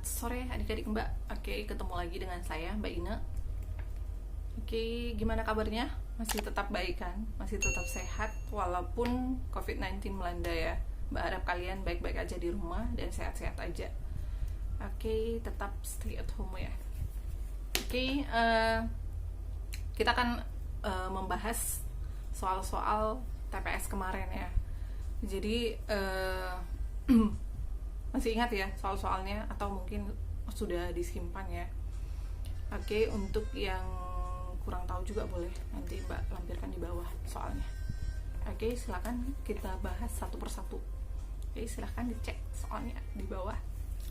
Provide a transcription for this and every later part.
sore adik-adik Mbak. Oke, ketemu lagi dengan saya Mbak Ina. Oke, gimana kabarnya? Masih tetap baik kan? Masih tetap sehat walaupun COVID-19 melanda ya. Mbak harap kalian baik-baik aja di rumah dan sehat-sehat aja. Oke, tetap stay at home ya. Oke, kita akan membahas soal-soal TPS kemarin ya. Jadi masih ingat ya soal-soalnya atau mungkin sudah disimpan ya. Oke, untuk yang kurang tahu juga boleh nanti Mbak lampirkan di bawah soalnya. Oke, silakan kita bahas satu persatu. Oke, silakan dicek soalnya di bawah.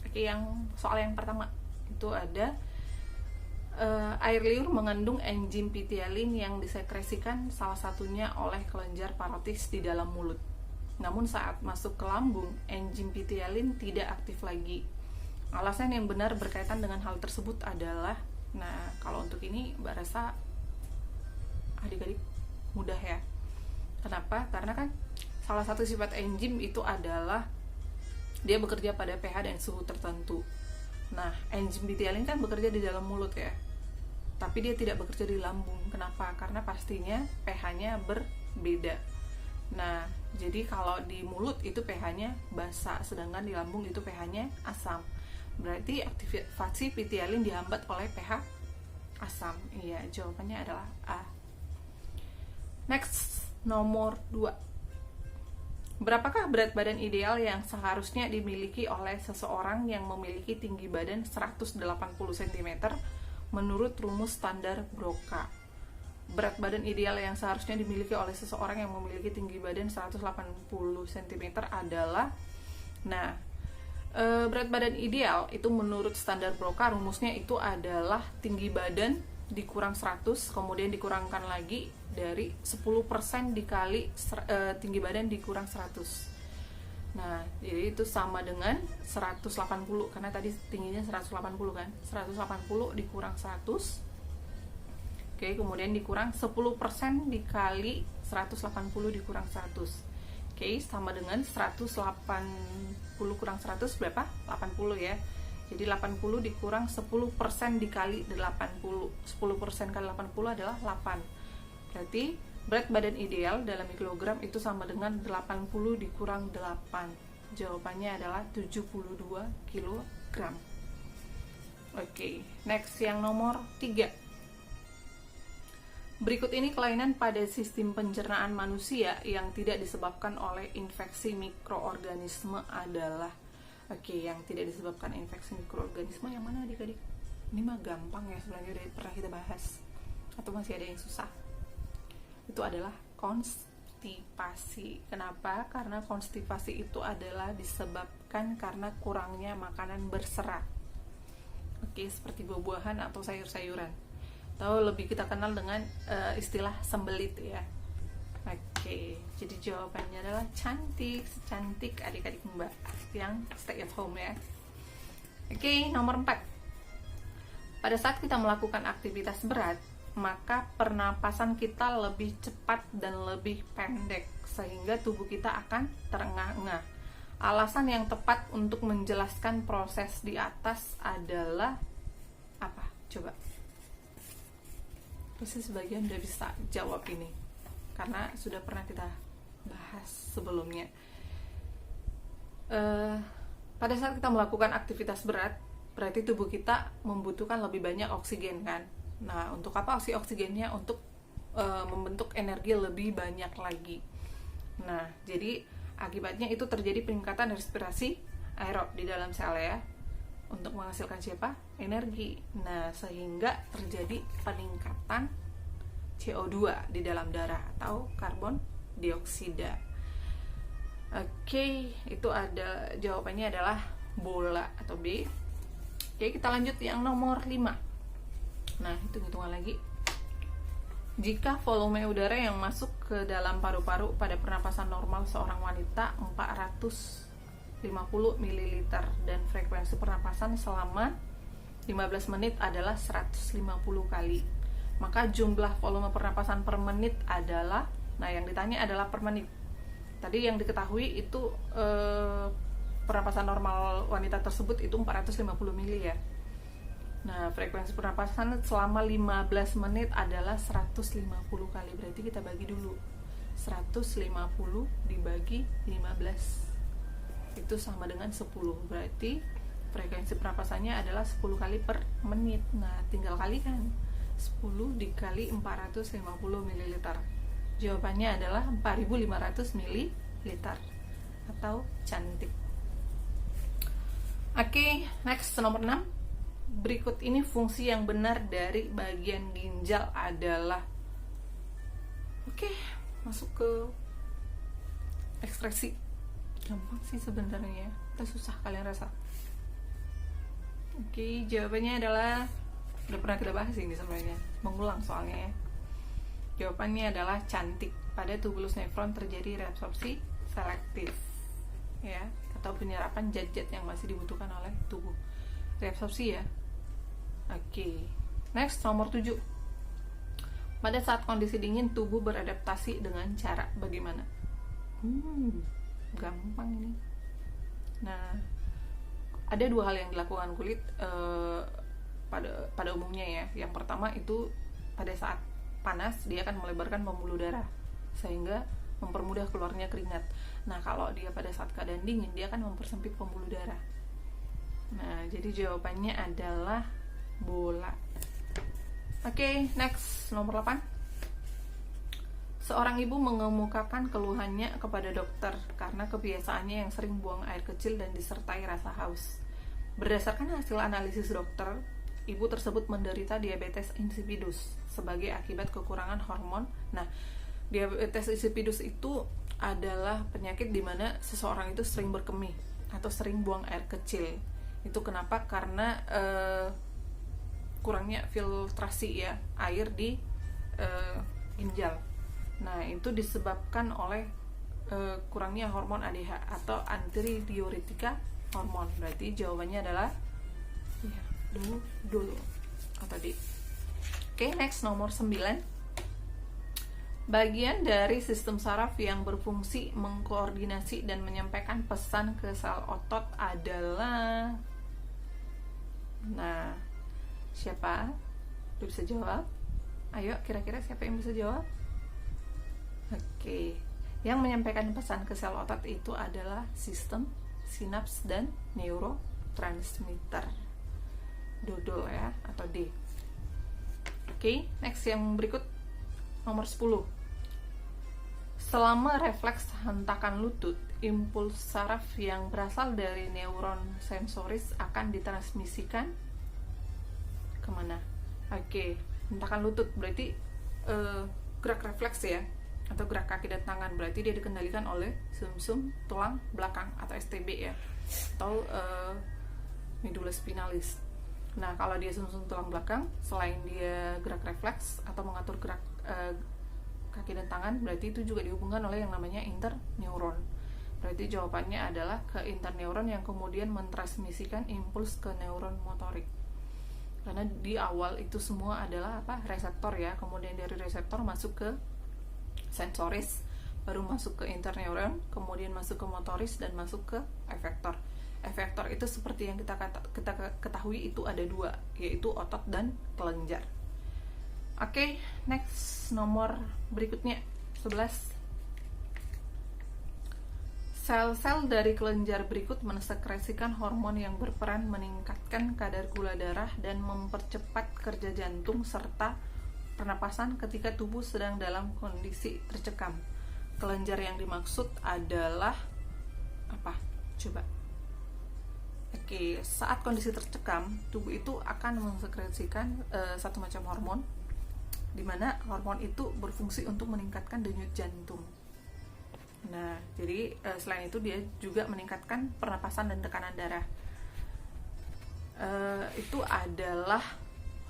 Oke, yang soal yang pertama itu ada air liur mengandung enzim pitialin yang disekresikan salah satunya oleh kelenjar parotis di dalam mulut. Namun saat masuk ke lambung, enzim pitialin tidak aktif lagi. Alasan yang benar berkaitan dengan hal tersebut adalah, nah kalau untuk ini Mbak rasa adik-adik mudah ya. Kenapa? Karena kan salah satu sifat enzim itu adalah dia bekerja pada pH dan suhu tertentu. Nah, enzim pitialin kan bekerja di dalam mulut ya, tapi dia tidak bekerja di lambung. Kenapa? Karena pastinya pH-nya berbeda. Nah, jadi kalau di mulut itu pH-nya basa, sedangkan di lambung itu pH-nya asam. Berarti aktivasi pitialin dihambat oleh pH asam. Iya, jawabannya adalah A. Next, nomor 2. Berapakah berat badan ideal yang seharusnya dimiliki oleh seseorang yang memiliki tinggi badan 180 cm menurut rumus standar Broca? Berat badan ideal yang seharusnya dimiliki oleh seseorang yang memiliki tinggi badan 180 cm adalah, nah, berat badan ideal itu menurut standar Broca rumusnya itu adalah tinggi badan dikurang 100, kemudian dikurangkan lagi dari 10% dikali tinggi badan dikurang 100. Nah, jadi itu sama dengan 180, karena tadi tingginya 180 kan, 180 dikurang 100. Oke, kemudian dikurang 10% dikali 180 dikurang 100. Oke, sama dengan 180 kurang 100 berapa? 80 ya. Jadi 80 dikurang 10% dikali 80. 10% kali 80 adalah 8. Berarti berat badan ideal dalam kilogram itu sama dengan 80 dikurang 8. Jawabannya adalah 72 kg. Oke, next yang nomor 3. Berikut ini kelainan pada sistem pencernaan manusia yang tidak disebabkan oleh infeksi mikroorganisme adalah. Oke, yang tidak disebabkan infeksi mikroorganisme yang mana adik-adik? Ini mah gampang ya, sebenarnya udah pernah kita bahas. Atau masih ada yang susah? Itu adalah konstipasi. Kenapa? Karena konstipasi itu adalah disebabkan karena kurangnya makanan berserat. Oke, seperti buah-buahan atau sayur-sayuran. Atau lebih kita kenal dengan istilah sembelit ya. Oke, jadi jawabannya adalah cantik, secantik adik-adik Mbak yang stay at home ya. Oke, nomor 4. Pada saat kita melakukan aktivitas berat, maka pernapasan kita lebih cepat dan lebih pendek, sehingga tubuh kita akan terengah-engah. Alasan yang tepat untuk menjelaskan proses di atas adalah apa? Coba. Pasti sebagian udah bisa jawab ini, karena sudah pernah kita bahas sebelumnya. Pada saat kita melakukan aktivitas berat, berarti tubuh kita membutuhkan lebih banyak oksigen kan. Nah, untuk apa oksigennya? Untuk membentuk energi lebih banyak lagi. Nah, jadi akibatnya itu terjadi peningkatan respirasi aerob di dalam sel ya, untuk menghasilkan siapa? Energi. Nah, sehingga terjadi peningkatan CO2 di dalam darah atau karbon dioksida. Oke, itu ada jawabannya adalah bola atau B. Oke, kita lanjut yang nomor 5. Nah, hitung-hitungan lagi. Jika volume udara yang masuk ke dalam paru-paru pada pernapasan normal seorang wanita 450 ml dan frekuensi pernapasan selama 15 menit adalah 150 kali, maka jumlah volume pernapasan per menit adalah, nah yang ditanya adalah per menit. Tadi yang diketahui itu pernapasan normal wanita tersebut itu 450 mili ya. Nah, frekuensi pernapasan selama 15 menit adalah 150 kali. Berarti kita bagi dulu. 150 dibagi 15. Itu sama dengan 10. Berarti frekuensi pernapasannya adalah 10 kali per menit. Nah, tinggal kalikan. 10 dikali 450 ml. Jawabannya adalah 4500 ml atau cantik. Oke, next nomor 6. Berikut ini fungsi yang benar dari bagian ginjal adalah. Oke, masuk ke ekstraksi. Gampang sih sebenarnya, kita susah kalian rasa. Oke, jawabannya adalah, udah pernah kita bahas ini sebenarnya, mengulang soalnya ya. Jawabannya adalah cantik. Pada tubulus nefron terjadi reabsorpsi selektif ya, atau penyerapan zat-zat yang masih dibutuhkan oleh tubuh. Reabsorpsi ya. Oke. Next, nomor 7. Pada saat kondisi dingin, tubuh beradaptasi dengan cara bagaimana? Gampang ini. Nah, ada dua hal yang dilakukan kulit pada umumnya ya. Yang pertama itu pada saat panas dia akan melebarkan pembuluh darah sehingga mempermudah keluarnya keringat. Nah, kalau dia pada saat keadaan dingin dia akan mempersempit pembuluh darah. Nah, jadi jawabannya adalah bola. Oke, next, nomor 8. Seorang ibu mengemukakan keluhannya kepada dokter karena kebiasaannya yang sering buang air kecil dan disertai rasa haus. Berdasarkan hasil analisis dokter, ibu tersebut menderita diabetes insipidus sebagai akibat kekurangan hormon. Nah, diabetes insipidus itu adalah penyakit di mana seseorang itu sering berkemih atau sering buang air kecil. Itu kenapa? Karena kurangnya filtrasi ya air di ginjal. Nah, itu disebabkan oleh kurangnya hormon ADH atau antidiuretika hormon. Berarti jawabannya adalah ya, dulu atau D. Oke, next, nomor 9. Bagian dari sistem saraf yang berfungsi mengkoordinasi dan menyampaikan pesan ke sel otot adalah. Nah, siapa? Lu bisa jawab? Ayo, kira-kira siapa yang bisa jawab? Oke, yang menyampaikan pesan ke sel otot itu adalah sistem sinaps dan neurotransmitter. Dodol ya, atau D. Oke, next yang berikut, nomor 10. Selama refleks hentakan lutut, impuls saraf yang berasal dari neuron sensoris akan ditransmisikan kemana? Oke, hentakan lutut berarti gerak refleks ya, atau gerak kaki dan tangan, berarti dia dikendalikan oleh sumsum tulang belakang atau STB ya, atau medulla spinalis. Nah, kalau dia sumsum tulang belakang, selain dia gerak refleks atau mengatur gerak kaki dan tangan, berarti itu juga dihubungkan oleh yang namanya interneuron. Berarti jawabannya adalah ke interneuron yang kemudian mentransmisikan impuls ke neuron motorik. Karena di awal itu semua adalah reseptor ya, kemudian dari reseptor masuk ke sensoris, baru masuk ke interneuron, kemudian masuk ke motoris dan masuk ke efektor. Efektor itu seperti yang kita ketahui itu ada dua, yaitu otot dan kelenjar. Oke, next, nomor berikutnya 11. Sel-sel dari kelenjar berikut mensekresikan hormon yang berperan meningkatkan kadar gula darah dan mempercepat kerja jantung serta pernapasan ketika tubuh sedang dalam kondisi tercekam. Kelenjar yang dimaksud adalah apa? Coba. Oke, saat kondisi tercekam, tubuh itu akan mensekresikan satu macam hormon, di mana hormon itu berfungsi untuk meningkatkan denyut jantung. Nah, jadi selain itu dia juga meningkatkan pernapasan dan tekanan darah. Itu adalah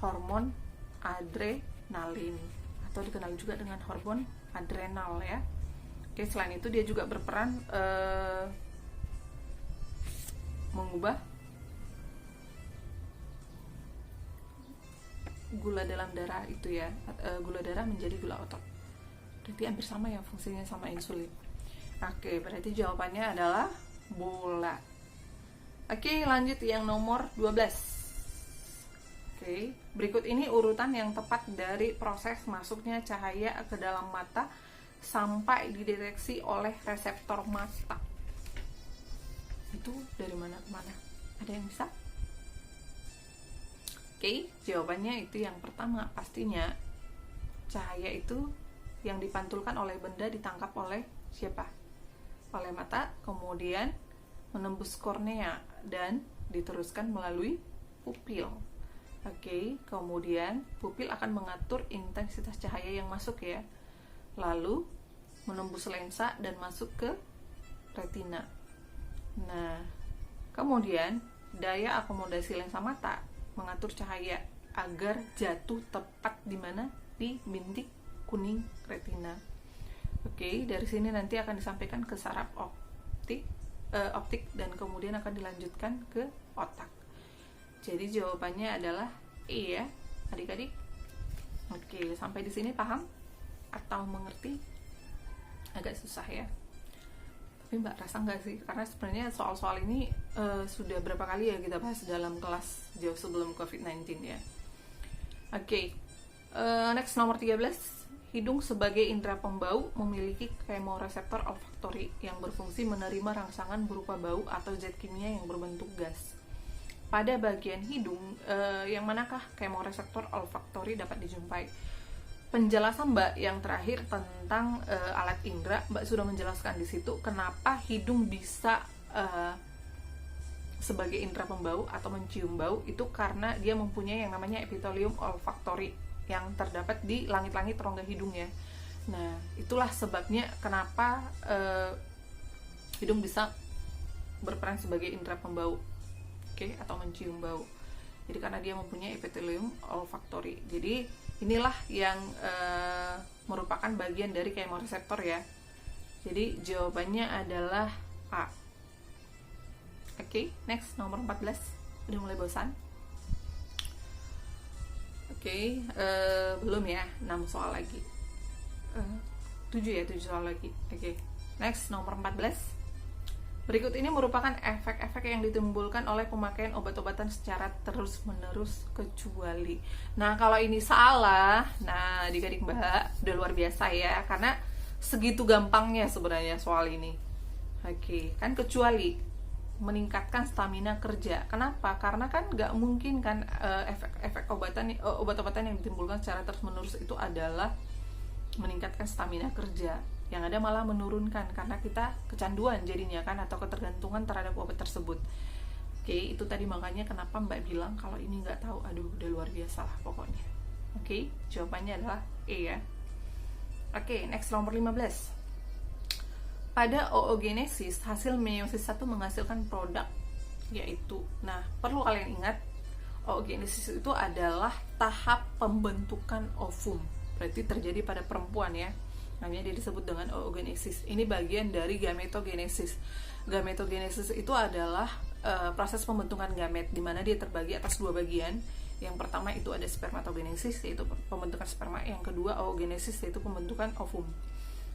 hormon adrenalin atau dikenal juga dengan hormon adrenal ya. Oke, selain itu dia juga berperan mengubah gula dalam darah itu ya, gula darah menjadi gula otot. Berarti hampir sama ya fungsinya sama insulin. Oke, berarti jawabannya adalah bola. Oke, lanjut yang nomor 12. Oke, berikut ini urutan yang tepat dari proses masuknya cahaya ke dalam mata sampai dideteksi oleh reseptor mata. Itu dari mana ke mana? Ada yang bisa? Oke, jawabannya itu yang pertama. Pastinya cahaya itu yang dipantulkan oleh benda ditangkap oleh siapa? Oleh mata, kemudian menembus kornea dan diteruskan melalui pupil. Oke, kemudian pupil akan mengatur intensitas cahaya yang masuk ya. Lalu menembus lensa dan masuk ke retina. Nah, kemudian daya akomodasi lensa mata mengatur cahaya agar jatuh tepat di mana? Di bintik kuning retina. Oke, dari sini nanti akan disampaikan ke saraf optik dan kemudian akan dilanjutkan ke otak. Jadi jawabannya adalah E ya, adik-adik. Oke, sampai di sini paham atau mengerti? Agak susah ya. Tapi Mbak rasa nggak sih? Karena sebenarnya soal-soal ini sudah berapa kali ya kita bahas dalam kelas jauh sebelum COVID-19 ya. Oke, next nomor 13. Hidung sebagai indera pembau memiliki kemoreseptor olfaktori yang berfungsi menerima rangsangan berupa bau atau zat kimia yang berbentuk gas. Pada bagian hidung, yang manakah kemoreseptor olfaktori dapat dijumpai? Penjelasan Mbak yang terakhir tentang alat indera, Mbak sudah menjelaskan di situ kenapa hidung bisa sebagai indera pembau atau mencium bau, itu karena dia mempunyai yang namanya epitelium olfaktori yang terdapat di langit-langit rongga hidung ya. Nah, itulah sebabnya kenapa hidung bisa berperan sebagai indera pembau. Oke, atau mencium bau. Jadi karena dia mempunyai epitelium olfaktori. Jadi inilah yang merupakan bagian dari kemoreseptor ya. Jadi jawabannya adalah A. Oke, next nomor 14. Udah mulai bosan? Oke, belum ya, 6 soal lagi. 7 soal lagi. Oke, next nomor 14. Berikut ini merupakan efek-efek yang ditimbulkan oleh pemakaian obat-obatan secara terus-menerus kecuali. Nah, kalau ini salah, nah adik-adik Mbak udah luar biasa ya, karena segitu gampangnya sebenarnya soal ini. Oke, kan kecuali meningkatkan stamina kerja. Kenapa? Karena kan nggak mungkin kan efek-efek obat-obatan yang ditimbulkan secara terus-menerus itu adalah meningkatkan stamina kerja. Yang ada malah menurunkan karena kita kecanduan jadinya kan, atau ketergantungan terhadap obat tersebut. Oke, itu tadi makanya kenapa Mbak bilang kalau ini nggak tahu, aduh udah luar biasa lah pokoknya. Oke, jawabannya adalah E ya. Oke, next nomor 15. Pada oogenesis, hasil meiosis 1 menghasilkan produk yaitu, nah perlu kalian ingat, oogenesis itu adalah tahap pembentukan ovum. Berarti terjadi pada perempuan ya. Namanya dia disebut dengan oogenesis. Ini bagian dari gametogenesis. Gametogenesis itu adalah proses pembentukan gamet, di mana dia terbagi atas 2 bagian. Yang pertama itu ada spermatogenesis, yaitu pembentukan sperma. Yang kedua oogenesis, yaitu pembentukan ovum.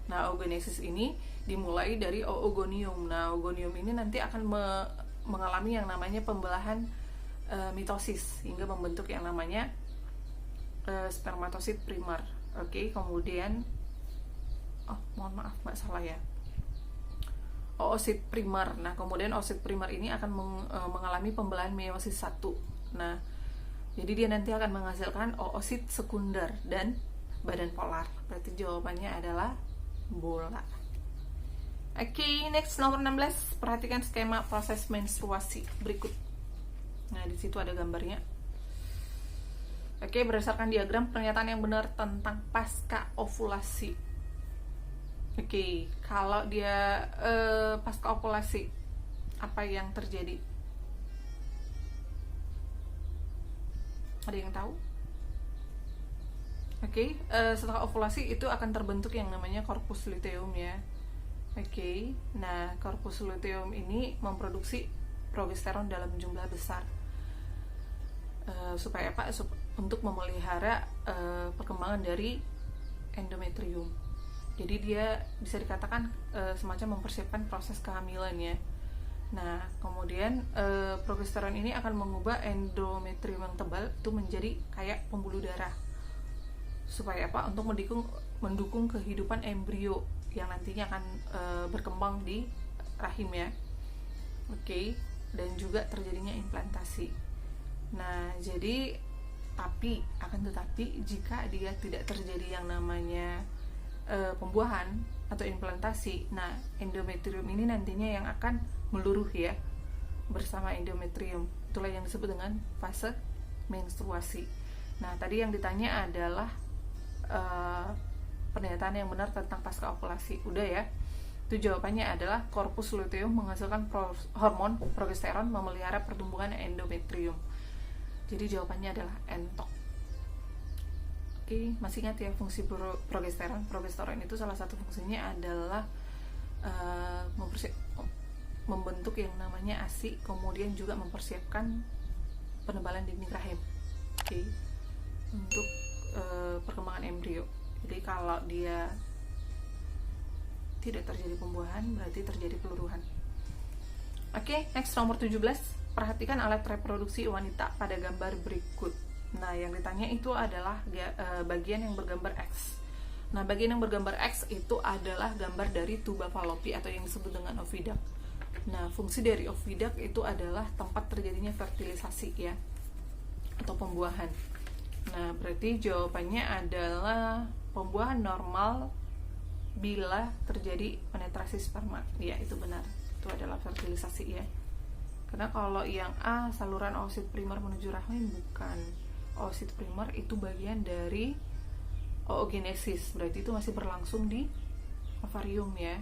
Nah, oogenesis ini dimulai dari oogonium. Nah, oogonium ini nanti akan mengalami yang namanya pembelahan mitosis hingga membentuk yang namanya spermatosit primer. Oke, kemudian mohon maaf Mbak, salah ya, oosit primer. Nah, kemudian oosit primer ini akan mengalami pembelahan meiosis 1. Nah, jadi dia nanti akan menghasilkan oosit sekunder dan badan polar. Berarti jawabannya adalah bola. Oke, next nomor 16. Perhatikan skema proses menstruasi berikut. Nah, di situ ada gambarnya. Oke, berdasarkan diagram, pernyataan yang benar tentang pasca ovulasi. Oke, kalau dia pasca ovulasi, apa yang terjadi? Ada yang tahu? Oke, setelah ovulasi itu akan terbentuk yang namanya corpus luteum ya. Oke, nah corpus luteum ini memproduksi progesteron dalam jumlah besar. Supaya apa? Untuk memelihara perkembangan dari endometrium. Jadi dia bisa dikatakan semacam mempersiapkan proses kehamilan ya. Nah, kemudian progesteron ini akan mengubah endometrium yang tebal itu menjadi kayak pembuluh darah. Supaya apa? Untuk mendukung kehidupan embrio yang nantinya akan berkembang di rahim ya. Oke, dan juga terjadinya implantasi. Nah, jadi akan tetapi jika dia tidak terjadi yang namanya pembuahan atau implantasi, nah endometrium ini nantinya yang akan meluruh ya bersama endometrium. Itulah yang disebut dengan fase menstruasi. Nah, tadi yang ditanya adalah pernyataan yang benar tentang pasca ovulasi. Udah ya. Itu jawabannya adalah corpus luteum menghasilkan hormon progesteron memelihara pertumbuhan endometrium. Jadi jawabannya adalah entok. Oke, masih ingat ya fungsi progesteron? Progesteron itu salah satu fungsinya adalah membentuk yang namanya ASI, kemudian juga mempersiapkan penebalan dinding rahim. Oke, untuk perkembangan embrio. Jadi kalau dia tidak terjadi pembuahan, berarti terjadi peluruhan. Oke, next nomor 17. Perhatikan alat reproduksi wanita pada gambar berikut. Nah, yang ditanya itu adalah bagian yang bergambar X. Nah, bagian yang bergambar X itu adalah gambar dari tuba falopi atau yang disebut dengan oviduct. Nah, fungsi dari oviduct itu adalah tempat terjadinya fertilisasi ya, atau pembuahan. Nah, berarti jawabannya adalah pembuahan normal bila terjadi penetrasi sperma. Ya, itu benar. Itu adalah fertilisasi ya. Karena kalau yang A, saluran oosit primer menuju rahim, bukan. Oosit primer itu bagian dari oogenesis, berarti itu masih berlangsung di ovarium ya.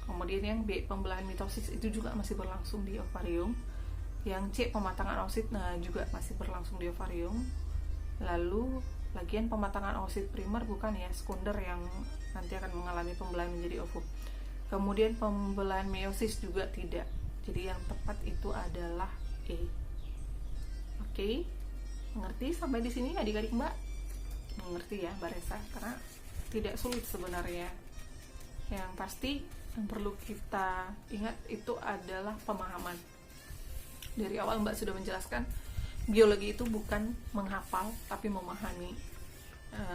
Kemudian yang B, pembelahan mitosis, itu juga masih berlangsung di ovarium. Yang C, pematangan oosit, nah juga masih berlangsung di ovarium. Lalu lagian pematangan oosit primer bukan ya, sekunder yang nanti akan mengalami pembelahan menjadi ovum. Kemudian pembelahan meiosis juga tidak. Jadi yang tepat itu adalah E. Oke, mengerti sampai di sini adik-adik Mbak? Mengerti ya Mbak Resa? Karena tidak sulit sebenarnya. Yang pasti yang perlu kita ingat itu adalah pemahaman. Dari awal Mbak sudah menjelaskan, biologi itu bukan menghafal tapi memahami.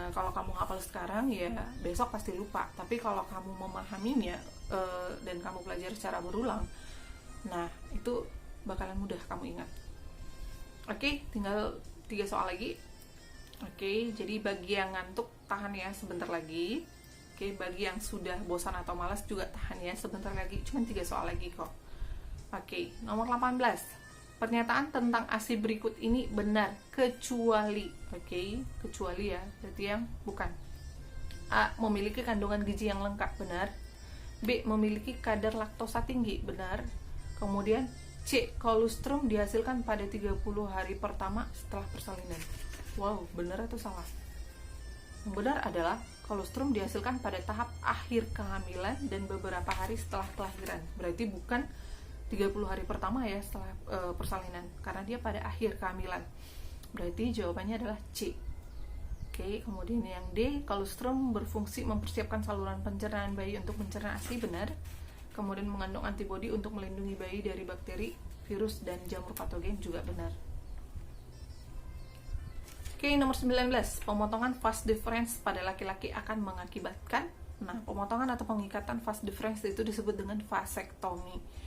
Kalau kamu hafal sekarang ya besok pasti lupa, tapi kalau kamu memahaminya dan kamu belajar secara berulang, nah itu bakalan mudah kamu ingat. Oke, tinggal 3 soal lagi. Oke, jadi bagi yang ngantuk tahan ya sebentar lagi. Oke, bagi yang sudah bosan atau malas juga tahan ya sebentar lagi, cuma 3 soal lagi kok. Oke, nomor 18. Pernyataan tentang ASI berikut ini benar kecuali, kecuali ya, berarti yang bukan. A, memiliki kandungan gizi yang lengkap, benar. B, memiliki kadar laktosa tinggi, benar. Kemudian C, kolostrum dihasilkan pada 30 hari pertama setelah persalinan. Wow, benar atau salah? Yang benar adalah kolostrum dihasilkan pada tahap akhir kehamilan dan beberapa hari setelah kelahiran. Berarti bukan 30 hari pertama ya setelah persalinan, karena dia pada akhir kehamilan. Berarti jawabannya adalah C. Oke, kemudian yang D, kolostrum berfungsi mempersiapkan saluran pencernaan bayi untuk mencerna ASI, benar. Kemudian mengandung antibodi untuk melindungi bayi dari bakteri, virus, dan jamur patogen, juga benar. Oke, nomor 19. Pemotongan vas deferens pada laki-laki akan mengakibatkan, nah pemotongan atau pengikatan vas deferens itu disebut dengan vasektomi.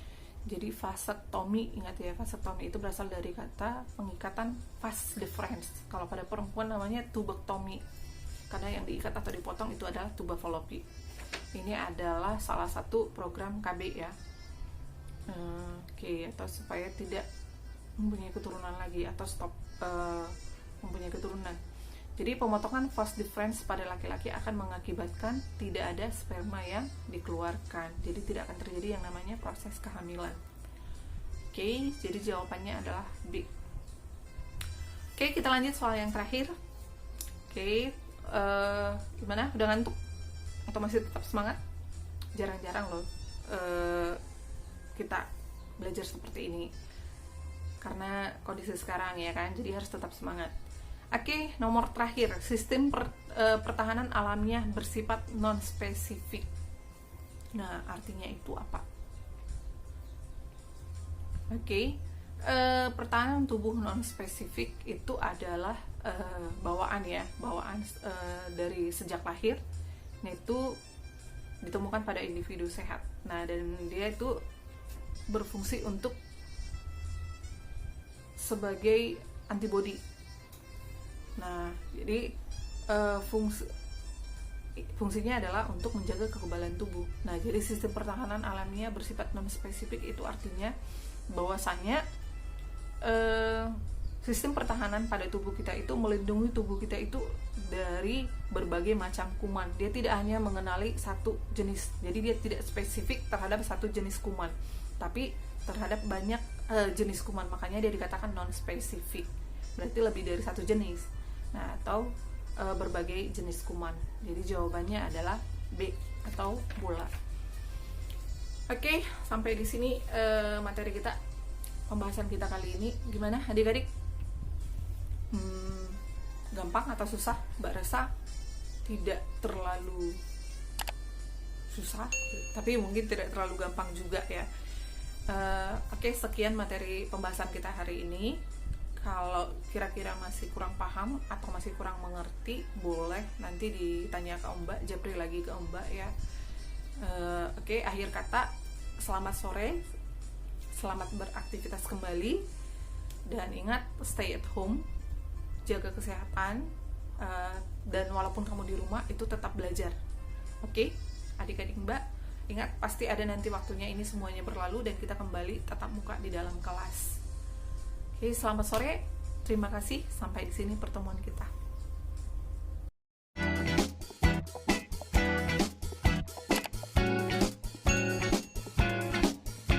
Jadi vasektomi, ingat ya, vasektomi itu berasal dari kata pengikatan vas deferens. Kalau pada perempuan namanya tubektomi, karena yang diikat atau dipotong itu adalah tuba falopi. Ini adalah salah satu program KB ya. Atau supaya tidak mempunyai keturunan lagi atau stop mempunyai keturunan. Jadi pemotongan vas deferens pada laki-laki akan mengakibatkan tidak ada sperma yang dikeluarkan. Jadi tidak akan terjadi yang namanya proses kehamilan. Oke, jadi jawabannya adalah B. Oke, kita lanjut soal yang terakhir. Oke, gimana? Udah ngantuk? Atau masih tetap semangat? Jarang-jarang loh kita belajar seperti ini. Karena kondisi sekarang ya kan, jadi harus tetap semangat. Oke, nomor terakhir, sistem pertahanan alamiah bersifat non-spesifik. Nah, artinya itu apa? Oke. Pertahanan tubuh non spesifik itu adalah bawaan ya, bawaan dari sejak lahir. Nah, itu ditemukan pada individu sehat. Nah, dan dia itu berfungsi untuk sebagai antibodi. Nah, jadi fungsinya adalah untuk menjaga kekebalan tubuh. Nah, jadi sistem pertahanan alamiah bersifat non spesifik itu artinya bahwasanya sistem pertahanan pada tubuh kita itu melindungi tubuh kita itu dari berbagai macam kuman. Dia tidak hanya mengenali satu jenis, jadi dia tidak spesifik terhadap satu jenis kuman, tapi terhadap banyak jenis kuman. Makanya dia dikatakan non spesifik, berarti lebih dari satu jenis. Nah, atau berbagai jenis kuman. Jadi jawabannya adalah B atau bola. Oke, sampai di sini materi kita, pembahasan kita kali ini. Gimana adik-adik? Gampang atau susah? Mbak rasa tidak terlalu susah, tapi mungkin tidak terlalu gampang juga ya. Oke, sekian materi pembahasan kita hari ini. Kalau kira-kira masih kurang paham atau masih kurang mengerti, boleh nanti ditanya ke Mbak, japri lagi ke Mbak ya. Oke, akhir kata, selamat sore, selamat beraktivitas kembali, dan ingat, stay at home, jaga kesehatan, dan walaupun kamu di rumah itu tetap belajar. Oke, adik-adik Mbak, ingat, pasti ada nanti waktunya ini semuanya berlalu dan kita kembali tatap muka di dalam kelas. Oke, selamat sore, terima kasih, sampai di sini pertemuan kita.